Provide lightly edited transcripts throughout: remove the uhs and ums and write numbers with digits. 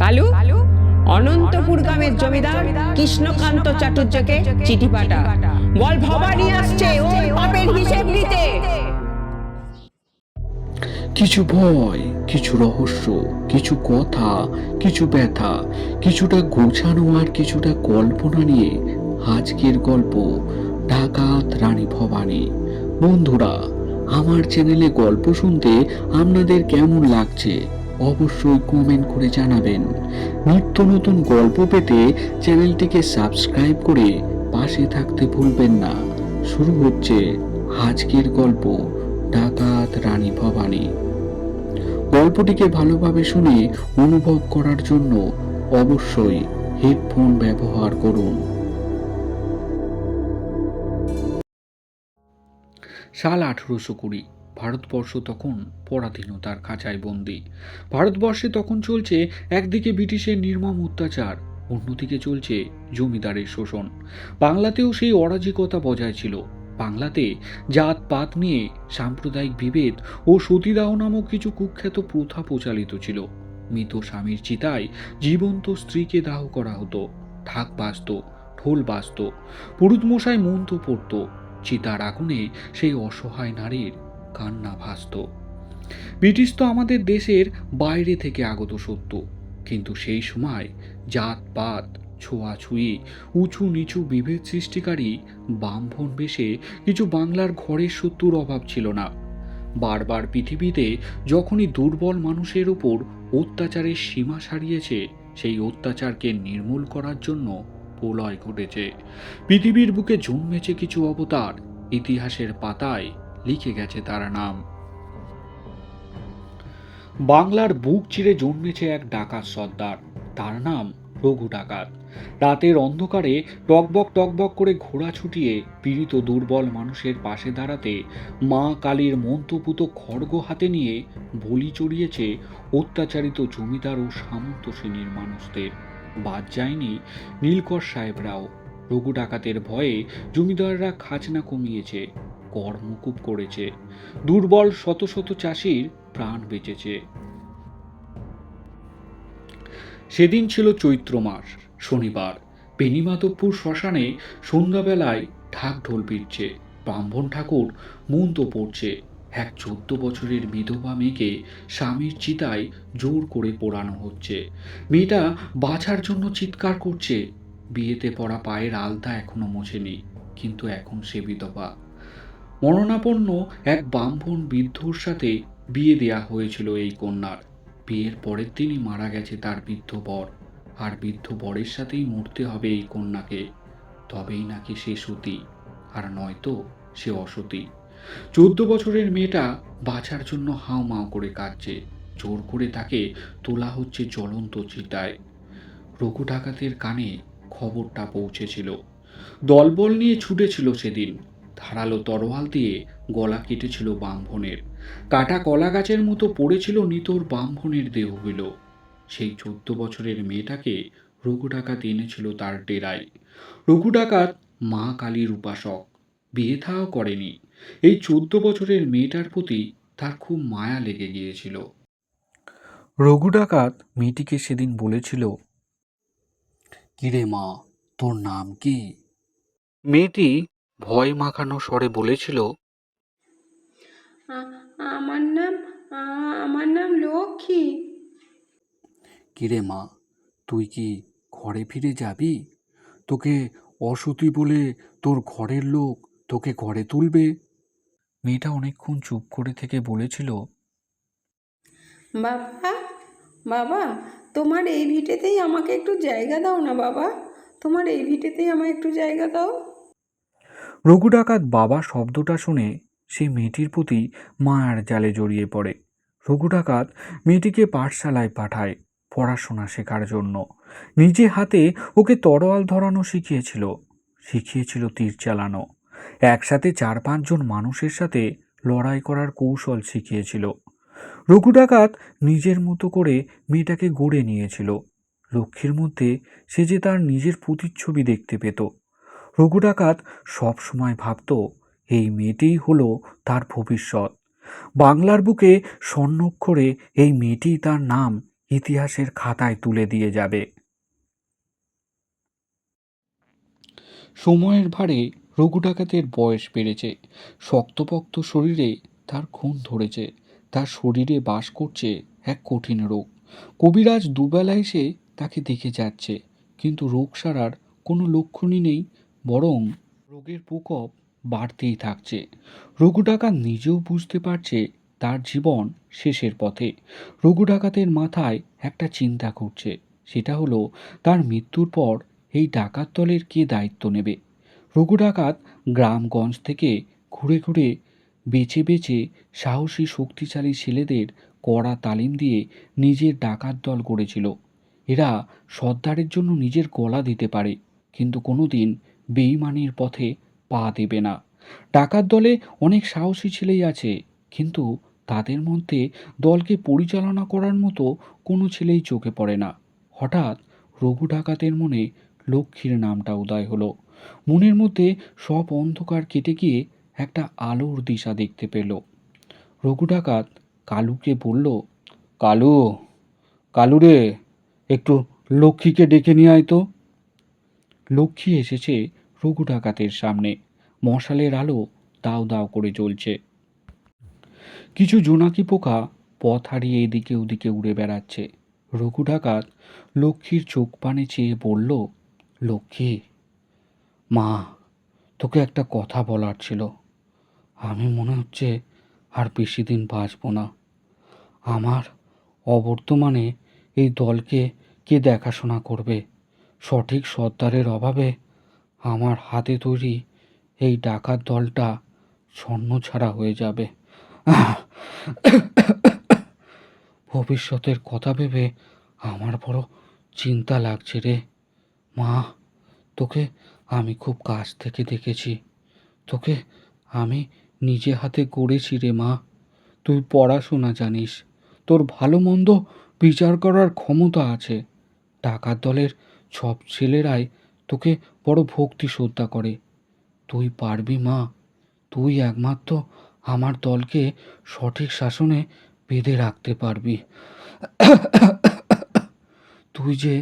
কালু, অনন্তপুর গ্রামের জমিদার কৃষ্ণকান্ত চাটুর্যকে চিঠি পাঠা, বল ভবানী আসছে ওর পাপের হিসেব নিতে। কিছু ভয়, কিছু রহস্য, কিছু কথা, কিছু ব্যথা, কিছুটা গোছানো আর কিছুটা কল্পনা নিয়ে আজকের গল্প ডাকাত রানী ভবানী। বন্ধুরা, আমার চ্যানেলে গল্প শুনতে আপনাদের কেমন লাগছে অবশ্যই কমেন্ট করে জানাবেন। নিত্য নতুন গল্প পেতে চ্যানেলটিকে সাবস্ক্রাইব করে পাশে থাকতে ভুলবেন না। শুরু হচ্ছে আজকের গল্প ডাকাত রানী ভবানী। গল্পটিকে ভালোভাবে শুনে অনুভব করার জন্য অবশ্যই হেডফোন ব্যবহার করুন। সাল 1820। ভারতবর্ষ তখন পরাধীনতার খাঁচায় বন্দী। ভারতবর্ষে তখন চলছে একদিকে ব্রিটিশের নির্মম অত্যাচার, অন্যদিকে চলছে জমিদারের শোষণ। বাংলাতেও সেই অরাজকতা বজায় ছিল। বাংলাতে জাতপাত নিয়ে সাম্প্রদায়িক বিভেদ ও সতীদাহ নামক কিছু কুখ্যাত প্রথা প্রচালিত ছিল। মৃত স্বামীর চিতায় জীবন্ত স্ত্রীকে দাহ করা হতো। ঢাক বাজত, ঢোল বাজত, পুরুতমশাই মন্ত্র পড়ত। চিতার আগুনে সেই অসহায় নারীর কান্না ভাসত। ব্রিটিশ তো আমাদের দেশের বাইরে থেকে আগত সত্য, কিন্তু সেই সময় জাতপাত, ছোঁয়াছুঁয়ি, উঁচু নিচু বিভেদ সৃষ্টিকারী বামফোন বেশে কিছু বাংলার ঘরের শত্রুর অভাব ছিল না। বারবার পৃথিবীতে যখনই দুর্বল মানুষের উপর অত্যাচারের সীমা ছাড়িয়েছে, সেই অত্যাচারকে নির্মূল করার জন্য প্রলয় ঘটেছে। পৃথিবীর বুকে জন্মেছে কিছু অবতার, ইতিহাসের পাতায় লিখে গেছে তার নাম। বাংলার বুক চিরে জন্মেছে এক ডাকাত সর্দার, তার নাম রঘু ডাকাত। রাতের অন্ধকারে টকবক টকবক করে ঘোড়া ছুটিয়ে পীড়িত দুর্বল মানুষের পাশে দাঁড়াতে মা কালীর মন্ত্রপুত খড়গ হাতে নিয়ে বলি চড়িয়েছে অত্যাচারিত জমিদার ও সামন্ত শ্রেণীর মানুষদের। বাদ যায়নি নীলকর সাহেবরাও। রঘু ডাকাতের ভয়ে জমিদাররা খাজনা কমিয়েছে, কর মকুব করেছে, দুর্বল শত শত চাষির প্রাণ বেঁচেছে। সেদিন ছিল চৈত্র মাস, শনিবার। বেণীমাধবপুর শ্মশানে সন্ধ্যাবেলায় ঢাক ঢোল পিটছে, ব্রাহ্মণ ঠাকুর মন্ত্র পড়ছে। এক 14 বছরের বিধবা মেয়েকে স্বামীর চিতায় জোর করে পোড়ানো হচ্ছে। মেয়েটা বাঁচার জন্য চিৎকার করছে। বিয়েতে পরা পায়ের আলতা এখনো মোছেনি, কিন্তু এখন সে বিধবা। মরণাপন্ন এক ব্রাহ্মণ বৃদ্ধর সাথে বিয়ে দেয়া হয়েছিল এই কন্যার। বিয়ের পরের দিনই মারা গেছে তার বৃদ্ধ বর, আর বৃদ্ধ বরের সাথেই মরতে হবে এই কন্যাকে। তবেই নাকি সে সতী, আর নয়তো সে অসতী। 14 বছরের মেয়েটা বাঁচার জন্য হাও মাও করে কাঁদছে। জোর করে তাকে তোলা হচ্ছে জ্বলন্ত চিতায়। রঘু ডাকাতের কানে খবরটা পৌঁছেছিল। দলবল নিয়ে ছুটেছিল সেদিন। ধারালো তরোয়াল দিয়ে গলা কেটেছিল ব্রাহ্মণের। কাটা কলা গাছের মতো পড়েছিল নিতর ব্রাহ্মণের দেহগুলো। সেই 14 বছরের মেয়েটাকে রঘু ডাকাত এনেছিল তার ডেরায়। রঘু ডাকাত মা কালীর উপাসক, বিয়ে থাও করেনি। এই 14 বছরের মেয়েটার প্রতি তার খুব মায়া লেগে গিয়েছিল। রঘু ডাকাত মেয়েটিকে সেদিন বলেছিল, কিরে মা, তোর নাম কি? মেয়েটি ভয় মাখানো স্বরে বলেছিল, আমার নাম আমার নাম লক্ষ্মী। কিরে মা, তুই কি ঘরে ফিরে যাবি? তোকে অসতী বলে তোর ঘরের লোক তোকে ঘরে তুলবে। মেয়েটা অনেকক্ষণ চুপ করে থেকে বলেছিল, বাবা, বাবা, তোমার এই ভিটেতেই আমাকে একটু জায়গা দাও না বাবা, তোমার এই ভিটেতেই আমায় একটু জায়গা দাও। রঘু ডাকাত বাবা শব্দটা শুনে সেই মেয়েটির প্রতি মায়ার জালে জড়িয়ে পড়ে। রঘু ডাকাত মেয়েটিকে পাঠশালায় পাঠায় পড়াশোনা শেখার জন্য। নিজে হাতে ওকে তরোয়াল ধরানো শিখিয়েছিল তীর চালানো। একসাথে 4-5 জন মানুষের সাথে লড়াই করার কৌশল শিখিয়েছিল। রঘু ডাকাত নিজের মতো করে মেয়েটাকে গড়ে নিয়েছিল। লক্ষ্মীর মধ্যে সে যে তার নিজের প্রতিচ্ছবি দেখতে পেত। রঘু ডাকাত সব সময় ভাবত এই মেয়েটিই হলো তার ভবিষ্যৎ। বাংলার বুকে স্বর্ণাক্ষরে এই মেয়েটিই তার নাম ইতিহাসের খাতায় তুলে দিয়ে যাবে। সময়ের ভারে রঘু ডাকাতের বয়স বেড়েছে, শক্তপোক্ত শরীরে তার খুন ধরেছে, তার শরীরে বাস করছে এক কঠিন রোগ। কবিরাজ দুবেলা এসে তাকে দেখে যাচ্ছে, কিন্তু রোগ সারার কোনো লক্ষণই নেই, বরং রোগের প্রকোপ বাড়তেই থাকছে। রঘু ডাকাত নিজেও বুঝতে পারছে তার জীবন শেষের পথে। রঘু ডাকাতের মাথায় একটা চিন্তা ঘুরছে, সেটা হলো তার মৃত্যুর পর এই ডাকাত দলের কে দায়িত্ব নেবে। রঘু ডাকাত গ্রামগঞ্জ থেকে ঘুরে ঘুরে বেছে বেছে সাহসী শক্তিশালী ছেলেদের কড়া তালিম দিয়ে নিজের ডাকাত দল গড়েছিল। এরা সর্দারের জন্য নিজের গলা দিতে পারে, কিন্তু কোনোদিন বেইমানির পথে পা দেবে না। ডাকাত দলে অনেক সাহসী ছেলেই আছে, কিন্তু তাদের মধ্যে দলকে পরিচালনা করার মতো কোনো ছেলেই চোখে পড়ে না। হঠাৎ রঘু ডাকাতের মনে লক্ষ্মীর নামটা উদয় হলো। মনের মধ্যে সব অন্ধকার কেটে গিয়ে একটা আলোর দিশা দেখতে পেল। রঘু ডাকাত কালুকে বলল, কালু, কালু রে, একটু লক্ষ্মীকে ডেকে নিয়ে আয় তো। লক্ষ্মী এসেছে রঘু ডাকাতের সামনে। মশালের আলো দাউ দাউ করে জ্বলছে। কিছু জোনাকি পোকা পথ হারিয়ে এদিকে ওদিকে উড়ে বেড়াচ্ছে। রঘু ডাকাত লক্ষ্মীর চোখ পানে চেয়ে বলল, লক্ষ্মী, মা, তোকে একটা কথা বলার ছিল। আমি মনে হচ্ছে আর বেশি দিন বাঁচব না। আমার অবর্তমানে এই দলকে কে দেখাশোনা করবে? সঠিক সর্দারের অভাবে আমার হাতে তৈরি এই ডাকাত দলটা ছন্নছাড়া হয়ে যাবে। ভবিষ্যতের কথা ভেবে আমার বড় চিন্তা লাগছে রে। মা, তোকে আমি খুব কাছ থেকে দেখেছি, তোকে আমি নিজে হাতে গড়েছি রে মা। তুই পড়াশোনা জানিস, তোর ভালো মন্দ বিচার করার ক্ষমতা আছে। ডাকাত দলের সব ছেলেরাই তোকে বড় ভক্তি শ্রদ্ধা করে। তুই পারবি মা, তুই একমাত্র আমার দলকে সঠিক শাসনে বেঁধে রাখতে পারবি। তুই যে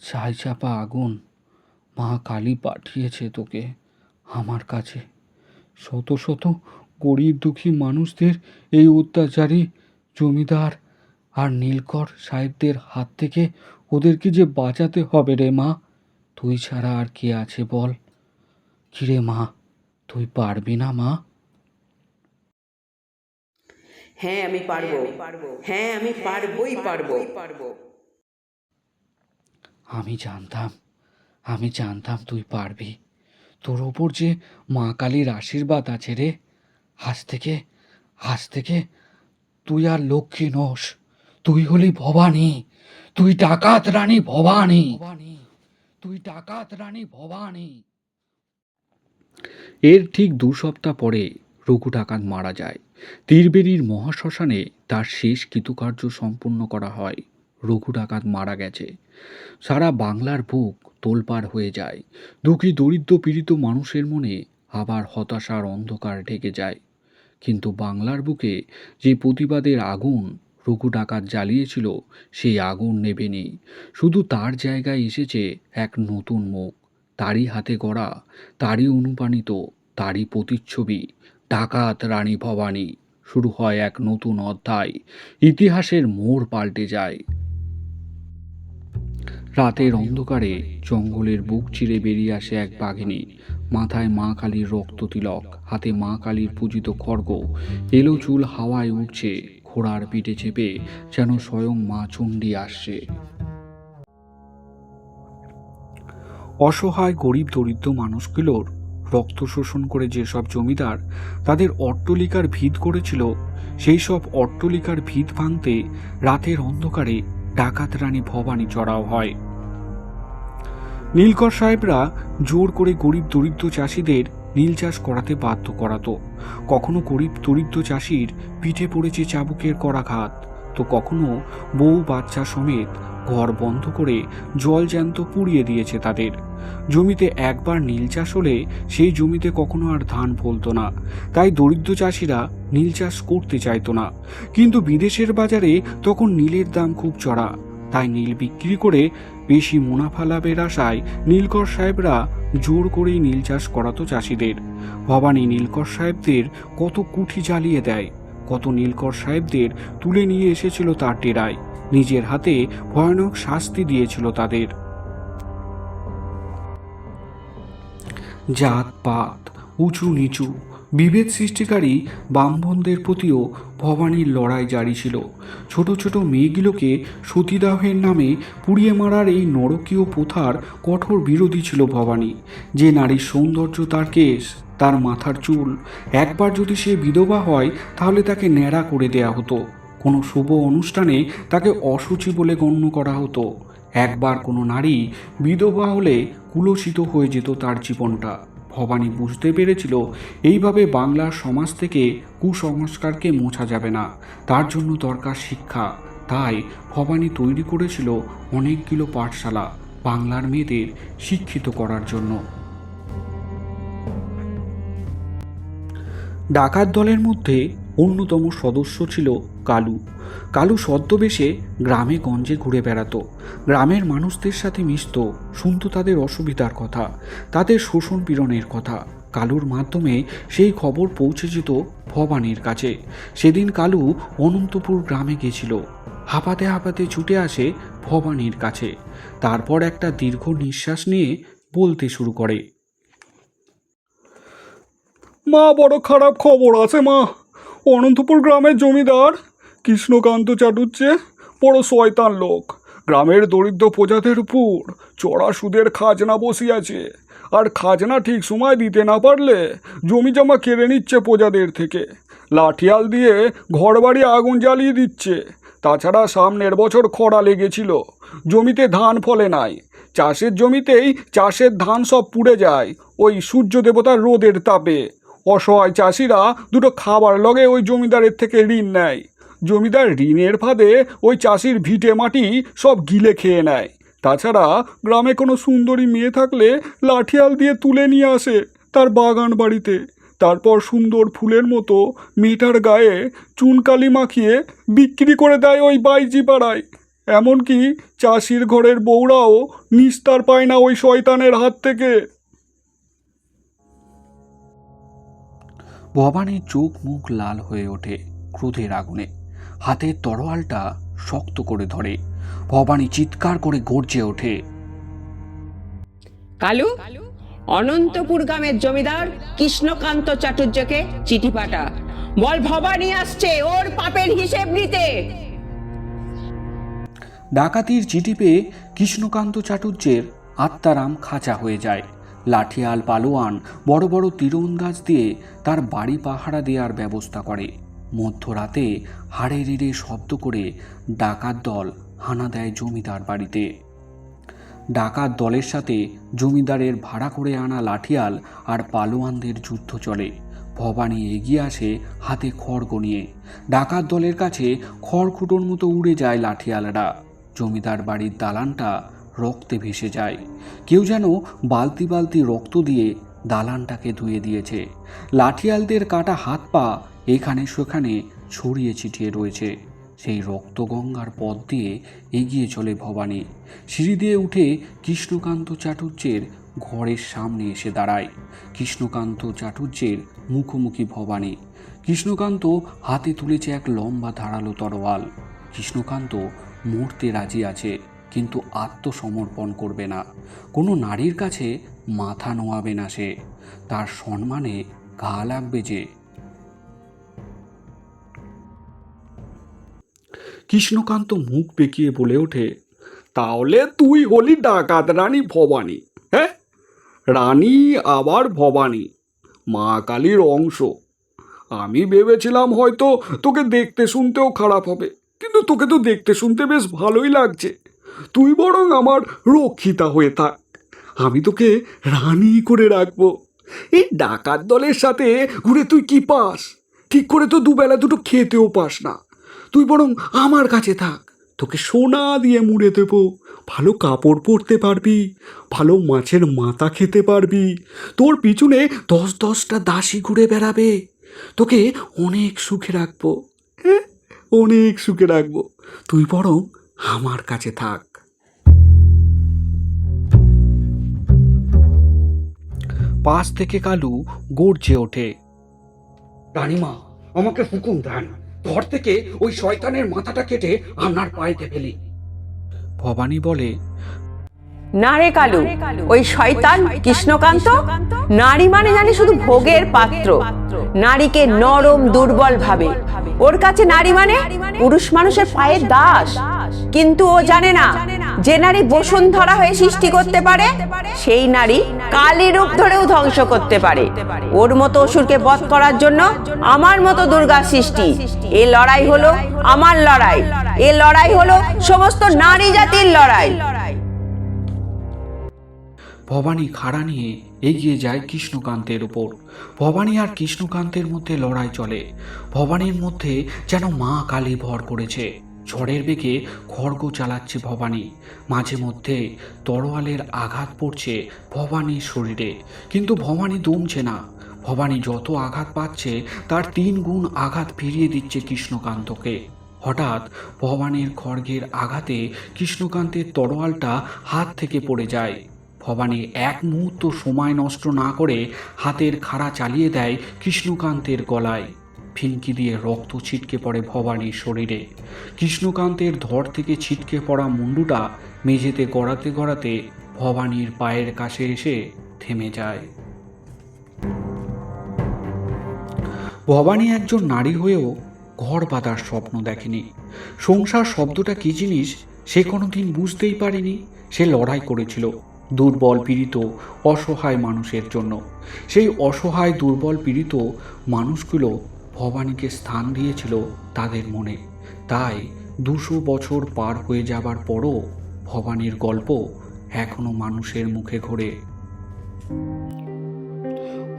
ছাই চাপা আগুন, মা কালী পাঠিয়েছে তোকে আমার কাছে। শত শত গরিব দুঃখী মানুষদের এই অত্যাচারী জমিদার আর নীলকর সাহেবদের হাত থেকে ওদেরকে যে বাঁচাতে হবে রে মা। তুই ছাড়া আর কে আছে বল? কিরে মা, তুই পারবি না মা? হ্যাঁ আমি পারবো, হ্যাঁ আমি পারবোই পারবো। আমি জানতাম তুই পারবি। তোর ওপর যে মা কালীর আশীর্বাদ আছে রে। আজ থেকে তুই আর লক্ষ্মী নোস, তুই হলি ভবানী। তুই ডাকাত রানী ভবানী, তুই ডাকাত রানী ভবানী। এর ঠিক 2 সপ্তাহ পরে রঘু ডাকাত মারা যায়। তীরবেণীর মহাশ্মশানে তার শেষ কৃতকার্য সম্পূর্ণ করা হয়। রঘু ডাকাত মারা গেছে। সারা বাংলার বুক তোলপাড় হয়ে যায়। দুঃখী দরিদ্র পীড়িত মানুষের মনে আবার হতাশার অন্ধকার ঢেকে যায়। কিন্তু বাংলার বুকে যে প্রতিবাদের আগুন রঘু ডাকাত জ্বালিয়েছিল, সেই আগুন নেভেনি। শুধু তার জায়গায় এসেছে এক নতুন মুখ, তারই হাতে গড়া, তারই অনুপ্রাণিত, তারই প্রতিচ্ছবি, ডাকাত রানী ভবানী। শুরু হয় এক নতুন অধ্যায়। ইতিহাসের মোড় পাল্টে যায়। রাতের অন্ধকারে জঙ্গলের বুক চিরে বেরিয়ে আসে এক বাঘিনী। মাথায় মা কালীর রক্ত তিলক, হাতে মা কালীর পূজিত খড়গ। এলো চুল হাওয়ায় উঠছে, ঘোড়ার পিঠে চেপে যেন স্বয়ং মা চণ্ডী আসছে। অসহায় গরিব দরিদ্র মানুষগুলোর রক্ত শোষণ করে যেসব জমিদার তাদের অট্টালিকার ভিত করেছিল, সেই সব অট্টালিকার ভিত ভাঙতে রাতের অন্ধকারে ডাকাত রানী ভবানী চড়াও হয়। নীলকর সাহেবরা জোর করে গরিব দরিদ্র চাষিদের নীল চাষ করাতে বাধ্য করাতো। কখনো গরিব দরিদ্র চাষির পিঠে পড়েছে চাবুকের করাঘাত, তো কখনো বউ বাচ্চা সমেত ঘর বন্ধ করে জল জ্যান্ত পুড়িয়ে দিয়েছে তাদের। জমিতে একবার নীল চাষ হলে সেই জমিতে কখনো আর ধান ফলতো না, তাই দরিদ্র চাষিরা নীল চাষ করতে চাইতো না। কিন্তু বিদেশের বাজারে তখন নীলের দাম খুব চড়া। তাই নীল বিক্রি করে বেশি মুনাফা লাভের আশায় নীলকর সাহেবরা জোর করেই নীল চাষ করাতো চাষিদের। ভবানী নীলকর সাহেবদের কত কুঠি জ্বালিয়ে দেয়, কত নীলকর সাহেবদের তুলে নিয়ে এসেছিল তার ডেরায়, নিজের হাতে ভয়ানক শাস্তি দিয়েছিল তাদের। জাত পাত, উঁচু নিচু, বিভেদ সৃষ্টিকারী ব্রাহ্মণদের প্রতিও ভবানীর লড়াই জারি ছিল। ছোট ছোট মেয়েগুলোকে সতীদাহের নামে পুড়িয়ে মারার এই নরকীয় প্রথার কঠোর বিরোধী ছিল ভবানী। যে নারীর সৌন্দর্য তার কেশ, তার মাথার চুল, একবার যদি সে বিধবা হয় তাহলে তাকে ন্যাড়া করে দেয়া হতো। কোনো শুভ অনুষ্ঠানে তাকে অসুচি বলে গণ্য করা হতো। একবার কোনো নারী বিধবা হলে কুলসিত হয়ে যেত তার জীবনটা। ভবানী বুঝতে পেরেছিল এইভাবে বাংলার সমাজ থেকে কুসংস্কারকে মোছা যাবে না, তার জন্য দরকার শিক্ষা। তাই ভবানী তৈরি করেছিল অনেকগুলো পাঠশালা বাংলার মেয়েদের শিক্ষিত করার জন্য। ডাকাত দলের মধ্যে অন্যতম সদস্য ছিল কালু। কালু ছদ্মবেশে গ্রামে গঞ্জে ঘুরে বেড়াতো, গ্রামের মানুষদের সাথে মিশত, শুনত তাদের অসুবিধার কথা, তাদের শোষণ পীড়নের কথা। কালুর মাধ্যমে সেই খবর পৌঁছে যেত ভবানীর কাছে। সেদিন কালু অনন্তপুর গ্রামে গেছিল। হাঁপাতে হাঁপাতে ছুটে আসে ভবানীর কাছে। তারপর একটা দীর্ঘ নিঃশ্বাস নিয়ে বলতে শুরু করে, মা, বড় খারাপ খবর আছে মা। অনন্তপুর গ্রামের জমিদার কৃষ্ণকান্ত চাটুর্যে বড় শয়তান লোক। গ্রামের দরিদ্র প্রজাদের উপর চড়া সুদের খাজনা বসিয়াছে, আর খাজনা ঠিক সময় দিতে না পারলে জমি জমা কেড়ে নিচ্ছে প্রজাদের থেকে। লাঠিয়াল দিয়ে ঘরবাড়ি আগুন জ্বালিয়ে দিচ্ছে। তাছাড়া সামনের বছর খরা লেগেছিল, জমিতে ধান ফলে নাই। চাষের জমিতেই চাষের ধান সব পুড়ে যায় ওই সূর্য দেবতার রোদের তাপে। অসহায় চাষিরা দুটো খাবার লগে ওই জমিদারের থেকে ঋণ নেয়। জমিদার ঋণের ফাঁদে ওই চাষির ভিটে মাটি সব গিলে খেয়ে নেয়। তাছাড়া গ্রামে কোনো সুন্দরী মেয়ে থাকলে লাঠিয়াল দিয়ে তুলে নিয়ে আসে তার বাগান বাড়িতে। তারপর সুন্দর ফুলের মতো মেয়েটার গায়ে চুনকালি মাখিয়ে বিক্রি করে দেয় ওই বাইজি পাড়ায়। এমনকি চাষির ঘরের বউরাও নিস্তার পায় না ওই শয়তানের হাত থেকে। ভবানীর চোখ মুখ লাল হয়ে ওঠে ক্রোধের আগুনে, হাতের তরোয়ালটা শক্ত করে ধরে। ভবানী চিৎকার করে গর্জে ওঠে, কালু, অনন্তপুর গ্রামের জমিদার কৃষ্ণকান্ত চাটুর্যকে চিঠি পাঠা, বল ভবানী আসছে ওর পাপের হিসেব নিতে। ডাকাতির চিঠি পেয়ে কৃষ্ণকান্ত চাটুর্যের আত্মারাম খাঁচা হয়ে যায়। লাঠিয়াল পালোয়ান বড় বড় তীরন্দাজ দিয়ে তার বাড়ি পাহারা দেওয়ার ব্যবস্থা করে। মধ্যরাতে হাড়ে রেড়ে শব্দ করে ডাকাত দল হানা দেয় জমিদার বাড়িতে। ডাকাত দলের সাথে জমিদারের ভাড়া করে আনা লাঠিয়াল আর পালোয়ানদের যুদ্ধ চলে। ভবানী এগিয়ে আসে হাতে খড়গ নিয়ে। ডাকাত দলের কাছে খড়কুটোর মতো উড়ে যায় লাঠিয়ালরা। জমিদার বাড়ির দালানটা রক্তে ভেসে যায়। কেউ যেন বালতি বালতি রক্ত দিয়ে দালানটাকে ধুয়ে দিয়েছে। লাঠিয়ালদের কাটা হাত পা এখানে সেখানে ছড়িয়ে ছিটিয়ে রয়েছে। সেই রক্তগঙ্গার পথ দিয়ে এগিয়ে চলে ভবানী। সিঁড়ি দিয়ে উঠে কৃষ্ণকান্ত চাটুর্যের ঘরের সামনে এসে দাঁড়ায়। কৃষ্ণকান্ত চাটুর্যের মুখোমুখি ভবানী। কৃষ্ণকান্ত হাতে তুলেছে এক লম্বা ধারালো তরোয়াল। কৃষ্ণকান্ত মরতে রাজি আছে, কিন্তু আত্মসমর্পণ করবে না। কোনো নারীর কাছে মাথা নোয়াবে না সে। তার সম্মানে ঘা লাগবে যে। কৃষ্ণকান্ত মুখ বেঁকিয়ে বলে ওঠে, তাহলে তুই হলি ডাকাত রানী ভবানী? হ্যাঁ, রানী আবার ভবানী, মা কালীর অংশ। আমি ভেবেছিলাম হয়তো তোকে দেখতে শুনতেও খারাপ হবে, কিন্তু তোকে তো দেখতে শুনতে বেশ ভালোই লাগছে। তুই বরং আমার রক্ষিতা হয়ে থাক, আমি তোকে রানী করে রাখবো। এই ডাকাত দলের সাথে ঘুরে তুই কি পাস? ঠিক করে তো দুবেলা দুটো খেতেও পাস না। তুই বরং আমার কাছে থাক, তোকে সোনা দিয়ে মুড়ে দেবো। ভালো কাপড় পরতে পারবি, ভালো মাছের মাথা খেতে পারবি। তোর পিছনে 10-10টা দাসী ঘুরে বেড়াবে। তোকে অনেক সুখে রাখবো, হ্যাঁ, অনেক সুখে রাখবো। তুই বরং আমার কাছে থাক। পাশ থেকে কালু গর্জে ওঠে, রানীমা, আমাকে হুকুম দেন, ধর থেকে ওই শয়তানের মাথাটা কেটে আপনার পায়েতে ফেলি। ভবানী বলে, না রে কালু, ওই শয়তান কৃষ্ণকান্ত নারী মানে জানি শুধু ভোগের পাত্র, নারীকে নরম দুর্বল ভাবে। ওর কাছে নারী মানে পুরুষ মানুষের পায়ের দাস। কিন্তু ও জানে না যে নারী বসুন্ধরা হয়ে সৃষ্টি করতে পারে, সেই নারী কালী রূপ ধরেও ধ্বংস করতে পারে। ওর মতো অসুরকে বধ করার জন্য আমার মতো দুর্গা সৃষ্টি। এ লড়াই হলো আমার লড়াই, এ লড়াই হলো সমস্ত নারী জাতির লড়াই। ভবানী খাড়া নিয়ে এগিয়ে যায় কৃষ্ণকান্তের উপর। ভবানী আর কৃষ্ণকান্তের মধ্যে লড়াই চলে। ভবানীর মধ্যে যেন মা কালী ভর করেছে। ঝড়ের বেগে খড়গ চালাচ্ছে ভবানী। মাঝে মধ্যে তরোয়ালের আঘাত পড়ছে ভবানীর শরীরে, কিন্তু ভবানী দমছে না। ভবানী যত আঘাত পাচ্ছে তার 3 গুণ আঘাত ফিরিয়ে দিচ্ছে কৃষ্ণকান্তকে। হঠাৎ ভবানীর খড়গের আঘাতে কৃষ্ণকান্তের তরোয়ালটা হাত থেকে পড়ে যায়। ভবানী এক মুহূর্ত সময় নষ্ট না করে হাতের খাড়া চালিয়ে দেয় কৃষ্ণকান্তের গলায়। ফিনকি দিয়ে রক্ত ছিটকে পড়ে ভবানীর শরীরে। কৃষ্ণকান্তের ধর থেকে ছিটকে পড়া মুন্ডুটা মেঝেতে গড়াতে গড়াতে ভবানীর পায়ের কাছে এসে থেমে যায়। ভবানী একজন নারী হয়েও ঘর বাঁধার স্বপ্ন দেখেনি। সংসার শব্দটা কি জিনিস সে কোনোদিন বুঝতেই পারেনি। সে লড়াই করেছিল দুর্বল পীড়িত অসহায় মানুষের জন্য। সেই অসহায় দুর্বল পীড়িত মানুষগুলো ভবানীকে স্থান দিয়েছিল তাদের মনে। তাই 200 বছর পার হয়ে যাবার পরও ভবানীর গল্প এখনো মানুষের মুখে ঘোরে।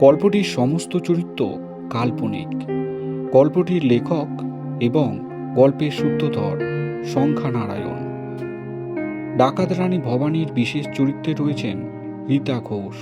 গল্পটির সমস্ত চরিত্র কাল্পনিক। গল্পটির লেখক এবং গল্পের সূত্রধর সংখ্যা নারায়ণ। ডাকাত রানী ভবানীর বিশেষ চরিত্রে রয়েছেন রীতা ঘোষ।